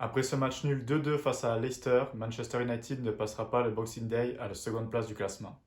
Après ce match nul 2-2 face à Leicester, Manchester United ne passera pas le Boxing Day à la seconde place du classement.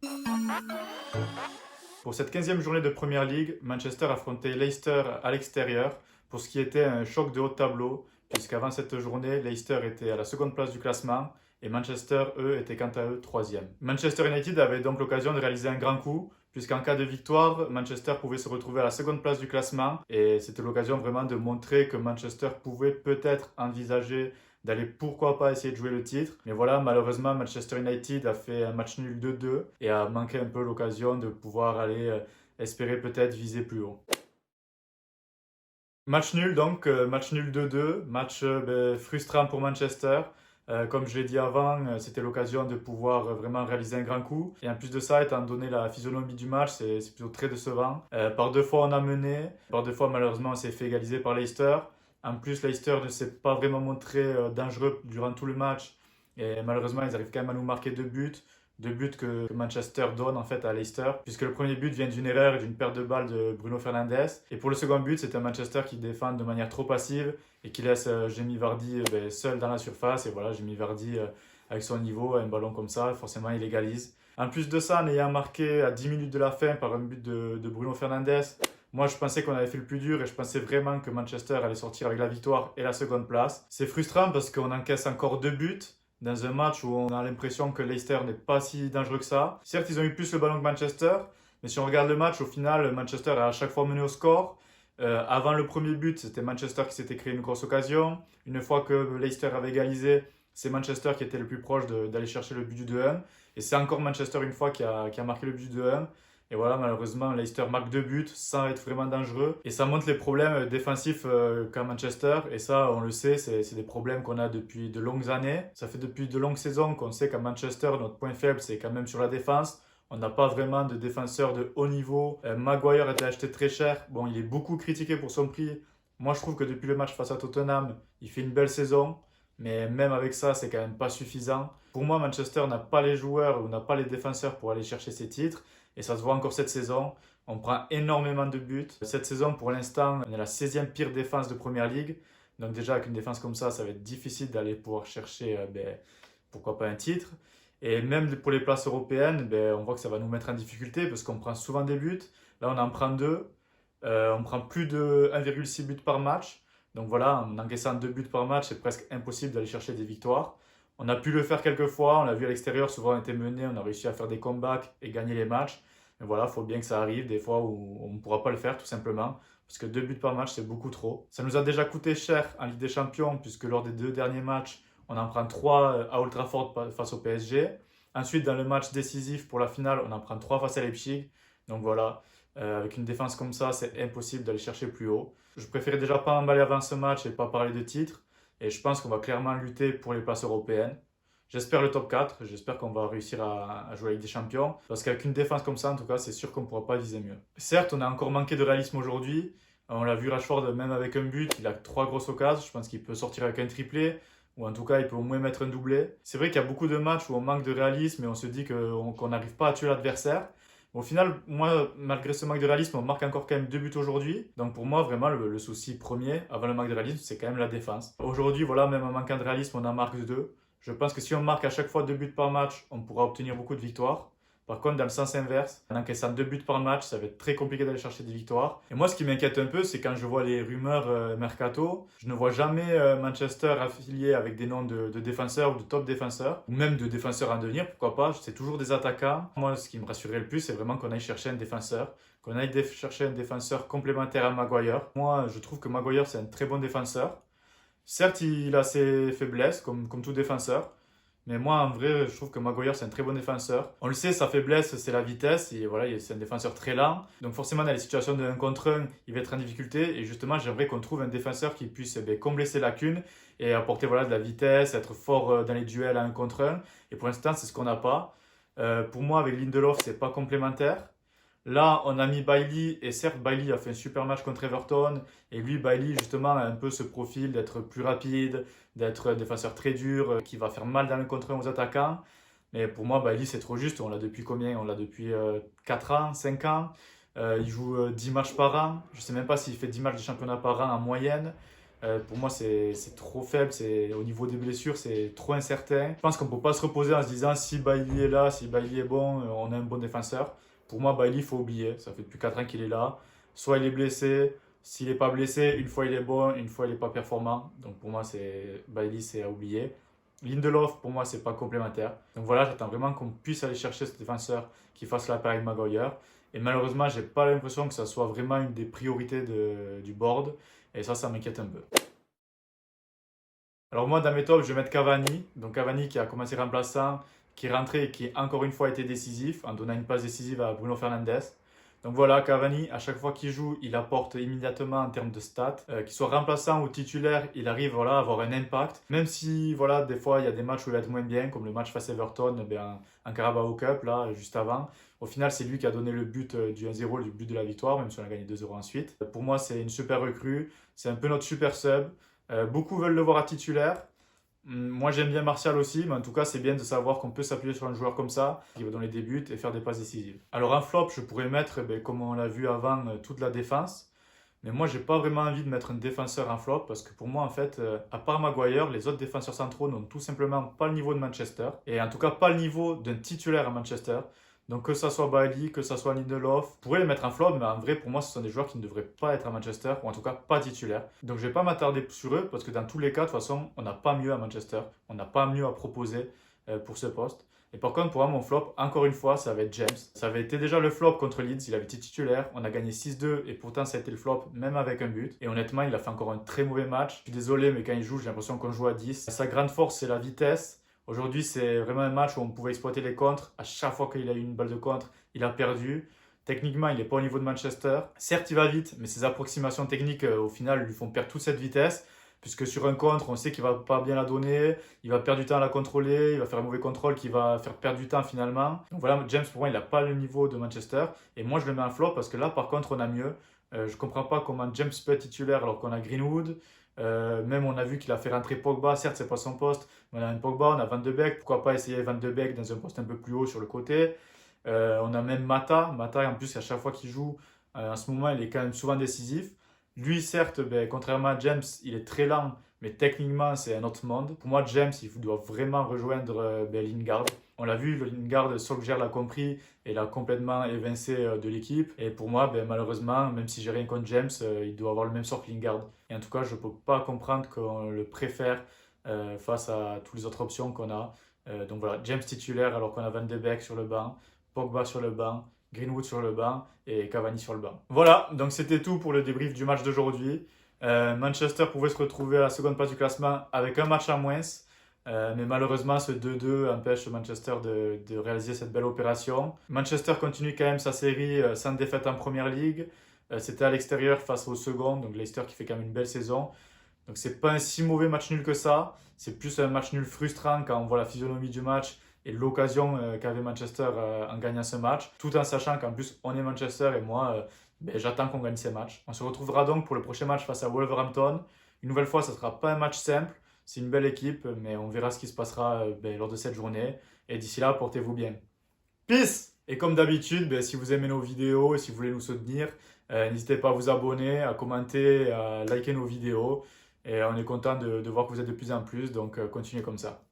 Pour cette 15e journée de Premier League, Manchester affrontait Leicester à l'extérieur pour ce qui était un choc de haut de tableau, puisqu'avant cette journée, Leicester était à la seconde place du classement et Manchester, eux, étaient quant à eux troisième. Manchester United avait donc l'occasion de réaliser un grand coup, puisqu'en cas de victoire, Manchester pouvait se retrouver à la seconde place du classement et c'était l'occasion vraiment de montrer que Manchester pouvait peut-être envisager d'aller pourquoi pas essayer de jouer le titre. Mais voilà, malheureusement, Manchester United a fait un match nul 2-2 et a manqué un peu l'occasion de pouvoir aller espérer peut-être viser plus haut. Match nul donc, match nul 2-2, match frustrant pour Manchester. Comme je l'ai dit avant, c'était l'occasion de pouvoir vraiment réaliser un grand coup. Et en plus de ça, étant donné la physionomie du match, c'est plutôt très décevant. Par deux fois, on a mené. Par deux fois, malheureusement, on s'est fait égaliser par Leicester. En plus, Leicester ne s'est pas vraiment montré dangereux durant tout le match. Et malheureusement, ils arrivent quand même à nous marquer deux buts que Manchester donne en fait à Leicester, puisque le premier but vient d'une erreur et d'une perte de balle de Bruno Fernandes. Et pour le second but, c'est un Manchester qui défend de manière trop passive et qui laisse Jamie Vardy seul dans la surface. Et voilà, Jamie Vardy, avec son niveau, un ballon comme ça, forcément, il égalise. En plus de ça, en ayant marqué à 10 minutes de la fin par un but de Bruno Fernandes, moi, je pensais qu'on avait fait le plus dur et je pensais vraiment que Manchester allait sortir avec la victoire et la seconde place. C'est frustrant parce qu'on encaisse encore deux buts dans un match où on a l'impression que Leicester n'est pas si dangereux que ça. Certes, ils ont eu plus le ballon que Manchester, mais si on regarde le match, au final, Manchester a à chaque fois mené au score. Avant le premier but, c'était Manchester qui s'était créé une grosse occasion. Une fois que Leicester avait égalisé, c'est Manchester qui était le plus proche d'aller chercher le but du 2-1. Et c'est encore Manchester une fois qui a marqué le but du 2-1. Et voilà, malheureusement, Leicester marque deux buts sans être vraiment dangereux. Et ça montre les problèmes défensifs qu'a Manchester. Et ça, on le sait, c'est des problèmes qu'on a depuis de longues années. Ça fait depuis de longues saisons qu'on sait qu'à Manchester, notre point faible, c'est quand même sur la défense. On n'a pas vraiment de défenseur de haut niveau. Maguire a été acheté très cher. Bon, il est beaucoup critiqué pour son prix. Moi, je trouve que depuis le match face à Tottenham, il fait une belle saison. Mais même avec ça, c'est quand même pas suffisant. Pour moi, Manchester n'a pas les joueurs ou n'a pas les défenseurs pour aller chercher ses titres. Et ça se voit encore cette saison. On prend énormément de buts. Cette saison, pour l'instant, on est la 16e pire défense de Première Ligue. Donc déjà, avec une défense comme ça va être difficile d'aller pouvoir chercher, pourquoi pas un titre. Et même pour les places européennes, on voit que ça va nous mettre en difficulté parce qu'on prend souvent des buts. Là, on en prend deux. On prend plus de 1,6 buts par match. Donc voilà, en encaissant deux buts par match, c'est presque impossible d'aller chercher des victoires. On a pu le faire quelques fois, on l'a vu à l'extérieur, souvent on était mené, on a réussi à faire des comebacks et gagner les matchs. Mais voilà, il faut bien que ça arrive des fois où on ne pourra pas le faire tout simplement. Parce que deux buts par match, c'est beaucoup trop. Ça nous a déjà coûté cher en Ligue des Champions, puisque lors des deux derniers matchs, on en prend trois à Old Trafford face au PSG. Ensuite, dans le match décisif pour la finale, on en prend trois face à Leipzig. Donc voilà, avec une défense comme ça, c'est impossible d'aller chercher plus haut. Je préférais déjà pas m'emballer avant ce match et pas parler de titre. Et je pense qu'on va clairement lutter pour les places européennes. J'espère le top 4, j'espère qu'on va réussir à jouer avec des champions. Parce qu'avec une défense comme ça, en tout cas, c'est sûr qu'on ne pourra pas viser mieux. Certes, on a encore manqué de réalisme aujourd'hui. On l'a vu Rashford, même avec un but, il a trois grosses occasions. Je pense qu'il peut sortir avec un triplé. Ou en tout cas, il peut au moins mettre un doublé. C'est vrai qu'il y a beaucoup de matchs où on manque de réalisme et on se dit qu'on n'arrive pas à tuer l'adversaire. Au final, moi, malgré ce manque de réalisme, on marque encore quand même deux buts aujourd'hui. Donc pour moi, vraiment, le souci premier, avant le manque de réalisme, c'est quand même la défense. Aujourd'hui, voilà, même en manquant de réalisme, on en marque deux. Je pense que si on marque à chaque fois deux buts par match, on pourra obtenir beaucoup de victoires. Par contre, dans le sens inverse, en encaissant deux buts par match, ça va être très compliqué d'aller chercher des victoires. Et moi, ce qui m'inquiète un peu, c'est quand je vois les rumeurs mercato, je ne vois jamais Manchester affilié avec des noms de défenseurs ou de top défenseurs, ou même de défenseurs en devenir, pourquoi pas. C'est toujours des attaquants. Moi, ce qui me rassurerait le plus, c'est vraiment qu'on aille chercher un défenseur, qu'on aille chercher un défenseur complémentaire à Maguire. Moi, je trouve que Maguire, c'est un très bon défenseur. Certes, il a ses faiblesses, comme tout défenseur. Mais moi, en vrai, je trouve que Maguire, c'est un très bon défenseur. On le sait, sa faiblesse, c'est la vitesse. Et voilà, c'est un défenseur très lent. Donc forcément, dans les situations de 1 contre 1, il va être en difficulté. Et justement, j'aimerais qu'on trouve un défenseur qui puisse combler ses lacunes et apporter voilà, de la vitesse, être fort dans les duels à 1 contre 1. Et pour l'instant, c'est ce qu'on n'a pas. Pour moi, avec Lindelof, c'est pas complémentaire. Là, on a mis Bailey, et certes, Bailey a fait un super match contre Everton, et lui, Bailey, justement, a un peu ce profil d'être plus rapide, d'être un défenseur très dur, qui va faire mal dans le contre 1 aux attaquants. Mais pour moi, Bailey, c'est trop juste. On l'a depuis combien? On l'a depuis 4 ans, 5 ans. Il joue 10 matchs par an. Je ne sais même pas s'il fait 10 matchs de championnat par an en moyenne. Pour moi, c'est trop faible. Au niveau des blessures, c'est trop incertain. Je pense qu'on ne peut pas se reposer en se disant si Bailly est là, si Bailly est bon, on a un bon défenseur. Pour moi, Bailly, il faut oublier. Ça fait depuis 4 ans qu'il est là. Soit il est blessé, s'il n'est pas blessé, une fois il est bon, une fois il n'est pas performant. Donc pour moi, Bailly, c'est à oublier. Lindelof, pour moi, c'est pas complémentaire. Donc voilà, j'attends vraiment qu'on puisse aller chercher ce défenseur qui fasse la paire avec Maguire. Et malheureusement, j'ai pas l'impression que ça soit vraiment une des priorités du board. Et ça m'inquiète un peu. Alors moi, dans mes tops, je vais mettre Cavani. Donc Cavani qui a commencé remplaçant, qui est rentré et qui a encore une fois été décisif en donnant une passe décisive à Bruno Fernandes. Donc voilà, Cavani, à chaque fois qu'il joue, il apporte immédiatement en termes de stats. Qu'il soit remplaçant ou titulaire, il arrive voilà, à avoir un impact. Même si voilà, des fois, il y a des matchs où il va être moins bien, comme le match face à Everton en Carabao Cup, là, juste avant. Au final, c'est lui qui a donné le but du 1-0, le but de la victoire, même si on a gagné 2-0 ensuite. Pour moi, c'est une super recrue. C'est un peu notre super sub. Beaucoup veulent le voir à titulaire. Moi, j'aime bien Martial aussi, mais en tout cas, c'est bien de savoir qu'on peut s'appuyer sur un joueur comme ça, qui va donner des buts et faire des passes décisives. Alors, en flop, je pourrais mettre, comme on l'a vu avant, toute la défense. Mais moi, j'ai pas vraiment envie de mettre un défenseur en flop parce que pour moi, en fait, à part Maguire, les autres défenseurs centraux n'ont tout simplement pas le niveau de Manchester. Et en tout cas, pas le niveau d'un titulaire à Manchester. Donc que ça soit Bailly, que ça soit Lindelof, vous pourrez les mettre en flop, mais en vrai, pour moi, ce sont des joueurs qui ne devraient pas être à Manchester, ou en tout cas pas titulaires. Donc je vais pas m'attarder sur eux, parce que dans tous les cas, de toute façon, on n'a pas mieux à Manchester, on n'a pas mieux à proposer pour ce poste. Et par contre, pour moi, mon flop, encore une fois, ça va être James. Ça avait été déjà le flop contre Leeds, il avait été titulaire, on a gagné 6-2, et pourtant ça a été le flop, même avec un but. Et honnêtement, il a fait encore un très mauvais match. Je suis désolé, mais quand il joue, j'ai l'impression qu'on joue à 10. Sa grande force, c'est la vitesse. Aujourd'hui, c'est vraiment un match où on pouvait exploiter les contres. À chaque fois qu'il a eu une balle de contre, il a perdu. Techniquement, il n'est pas au niveau de Manchester. Certes, il va vite, mais ses approximations techniques, au final, lui font perdre toute cette vitesse. Puisque sur un contre, on sait qu'il va pas bien la donner, il va perdre du temps à la contrôler, il va faire un mauvais contrôle qui va faire perdre du temps finalement. Donc voilà, James, pour moi, il n'a pas le niveau de Manchester. Et moi, je le mets en flop parce que là, par contre, on a mieux. Je ne comprends pas comment James peut être titulaire alors qu'on a Greenwood. Même on a vu qu'il a fait rentrer Pogba, certes c'est pas son poste, mais on a un Pogba, on a Van de Beek, pourquoi pas essayer Van de Beek dans un poste un peu plus haut sur le côté. On a même Mata en plus à chaque fois qu'il joue, en ce moment il est quand même souvent décisif. Lui certes, contrairement à James, il est très lent, mais techniquement c'est un autre monde. Pour moi James il doit vraiment rejoindre Lingard. On l'a vu, le Lingard, Solskjaer l'a compris et l'a complètement évincé de l'équipe. Et pour moi, malheureusement, même si j'ai rien contre James, il doit avoir le même sort que Lingard. Et en tout cas, je ne peux pas comprendre qu'on le préfère face à toutes les autres options qu'on a. Donc voilà, James titulaire alors qu'on a Van de Beek sur le banc, Pogba sur le banc, Greenwood sur le banc et Cavani sur le banc. Voilà, donc c'était tout pour le débrief du match d'aujourd'hui. Manchester pouvait se retrouver à la seconde place du classement avec un match en moins. Mais malheureusement, ce 2-2 empêche Manchester de réaliser cette belle opération. Manchester continue quand même sa série sans défaite en Première Ligue. C'était à l'extérieur face au second, donc Leicester qui fait quand même une belle saison. Donc c'est pas un si mauvais match nul que ça. C'est plus un match nul frustrant quand on voit la physionomie du match et l'occasion qu'avait Manchester en gagnant ce match. Tout en sachant qu'en plus on est Manchester et moi j'attends qu'on gagne ces matchs. On se retrouvera donc pour le prochain match face à Wolverhampton. Une nouvelle fois, ça ne sera pas un match simple. C'est une belle équipe, mais on verra ce qui se passera lors de cette journée. Et d'ici là, portez-vous bien. Peace! Et comme d'habitude, si vous aimez nos vidéos et si vous voulez nous soutenir, n'hésitez pas à vous abonner, à commenter, à liker nos vidéos. Et on est content de voir que vous êtes de plus en plus, donc continuez comme ça.